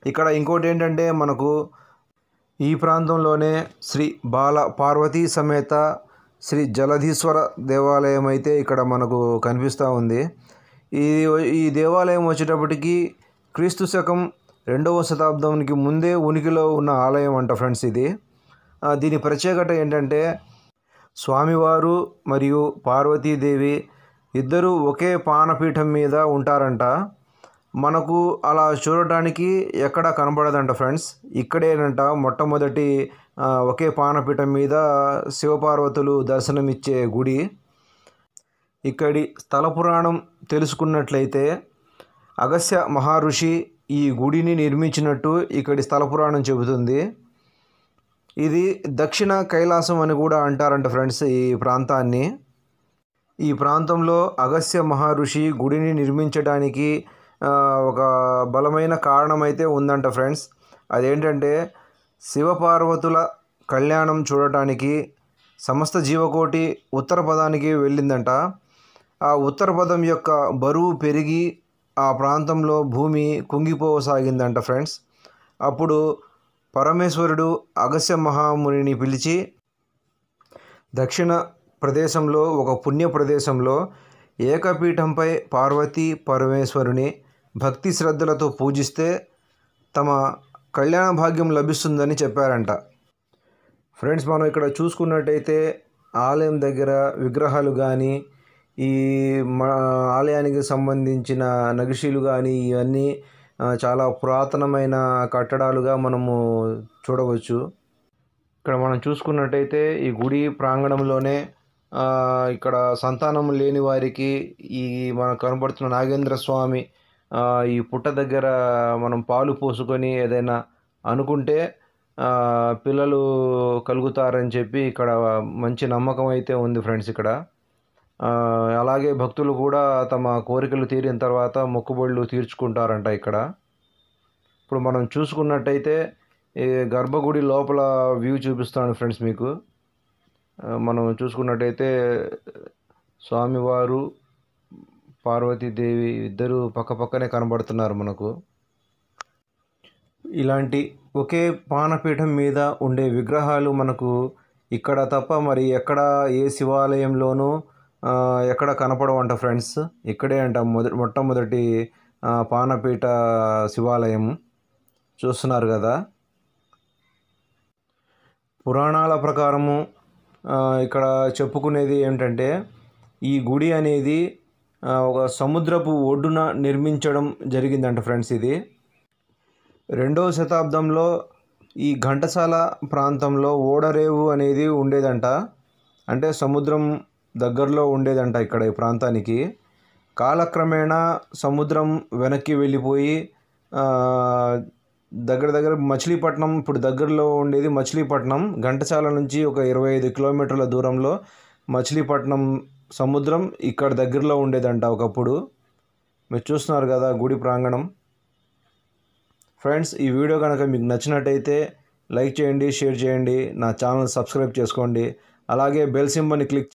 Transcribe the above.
ఇక్కడ ఇంకోటి ఏంటంటే మనకు ఈ ప్రాంతంలోనే శ్రీ బాల పార్వతీ సమేత శ్రీ జలధీశ్వర దేవాలయం అయితే ఇక్కడ మనకు కనిపిస్తూ ఉంది. ఈ ఈ దేవాలయం వచ్చేటప్పటికి క్రీస్తు శకం 2వ శతాబ్దానికి ముందే ఉనికిలో ఉన్న ఆలయం అంట ఫ్రెండ్స్ ఇది. దీని ప్రత్యేకత ఏంటంటే స్వామివారు మరియు పార్వతీదేవి ఇద్దరు ఒకే పానపీఠం మీద ఉంటారంట. మనకు అలా చూడటానికి ఎక్కడా కనబడదంట ఫ్రెండ్స్. ఇక్కడేనంట మొట్టమొదటి ఒకే పానపీఠం మీద శివపార్వతులు దర్శనమిచ్చే గుడి. ఇక్కడి స్థల పురాణం తెలుసుకున్నట్లయితే అగస్త్య మహర్షి ఈ గుడిని నిర్మించినట్టు ఇక్కడి స్థల పురాణం చెబుతుంది. ఇది దక్షిణ కైలాసం అని కూడా అంటారంట ఫ్రెండ్స్ ఈ ప్రాంతాన్ని. ఈ ప్రాంతంలో అగస్త్య మహర్షి గుడిని నిర్మించడానికి ఒక బలమైన కారణం అయితే ఉందంట ఫ్రెండ్స్. అదేంటంటే శివపార్వతుల కళ్యాణం చూడటానికి సమస్త జీవకోటి ఉత్తర పదానికి వెళ్ళిందంట. ఆ ఉత్తర పదం యొక్క బరువు పెరిగి ఆ ప్రాంతంలో భూమి కుంగిపోసాగిందంట ఫ్రెండ్స్. అప్పుడు పరమేశ్వరుడు అగస్త్య మహామునిని పిలిచి దక్షిణ ప్రదేశంలో ఒక పుణ్య ప్రదేశంలో ఏకపీఠంపై పార్వతీ పరమేశ్వరుని భక్తి శ్రద్ధలతో పూజిస్తే తమ కళ్యాణ భాగ్యం లభిస్తుందని చెప్పారంట. ఫ్రెండ్స్, మనం ఇక్కడ చూసుకున్నట్టయితే ఆలయం దగ్గర విగ్రహాలు కానీ ఈ ఆలయానికి సంబంధించిన నగిషీలు కానీ ఇవన్నీ చాలా పురాతనమైన కట్టడాలుగా మనము చూడవచ్చు. ఇక్కడ మనం చూసుకున్నట్టయితే ఈ గుడి ప్రాంగణంలోనే ఇక్కడ సంతానం లేని వారికి ఈ మనకు కనబడుతున్న నాగేంద్ర స్వామి ఈ పుట్ట దగ్గర మనం పాలు పోసుకొని ఏదైనా అనుకుంటే పిల్లలు కలుగుతారని చెప్పి ఇక్కడ మంచి నమ్మకం అయితే ఉంది ఫ్రెండ్స్. ఇక్కడ అలాగే భక్తులు కూడా తమ కోరికలు తీరిన తర్వాత మొక్కుబడులు తీర్చుకుంటారంట ఇక్కడ. ఇప్పుడు మనం చూసుకున్నట్టయితే ఈ గర్భగుడి లోపల వ్యూ చూపిస్తాను ఫ్రెండ్స్ మీకు. మనం చూసుకున్నట్టయితే స్వామివారు పార్వతీదేవి ఇద్దరు పక్కపక్కనే కనబడుతున్నారు మనకు. ఇలాంటి ఒకే పానపీఠం మీద ఉండే విగ్రహాలు మనకు ఇక్కడ తప్ప మరి ఎక్కడ ఏ శివాలయంలోనూ ఎక్కడ కనపడవంట ఫ్రెండ్స్. ఇక్కడే అంట మొట్టమొదటి పానపీఠ శివాలయం చూస్తున్నారు కదా. పురాణాల ప్రకారము ఇక్కడ చెప్పుకునేది ఏంటంటే ఈ గుడి అనేది ఒక సముద్రపు ఒడ్డున నిర్మించడం జరిగిందంట ఫ్రెండ్స్. ఇది 2వ శతాబ్దంలో ఈ ఘంటసాల ప్రాంతంలో ఓడరేవు అనేది ఉండేదంట. అంటే సముద్రం దగ్గరలో ఉండేదంట ఇక్కడ ఈ ప్రాంతానికి. కాలక్రమేణా సముద్రం వెనక్కి వెళ్ళిపోయి దగ్గర మచిలీపట్నం, ఇప్పుడు దగ్గరలో ఉండేది మచిలీపట్నం. ఘంటసాల నుంచి ఒక 25 కిలోమీటర్ల దూరంలో మచిలీపట్నం సముద్రం ఇక్కడ దగ్గరలో ఉండేదంట ఒకప్పుడు. మీరు చూస్తున్నారు కదా గుడి ప్రాంగణం. ఫ్రెండ్స్, ఈ వీడియో కనుక మీకు నచ్చినట్టయితే లైక్ చేయండి, షేర్ చేయండి, నా ఛానల్ సబ్స్క్రైబ్ చేసుకోండి. అలాగే బెల్ సింబల్ని క్లిక్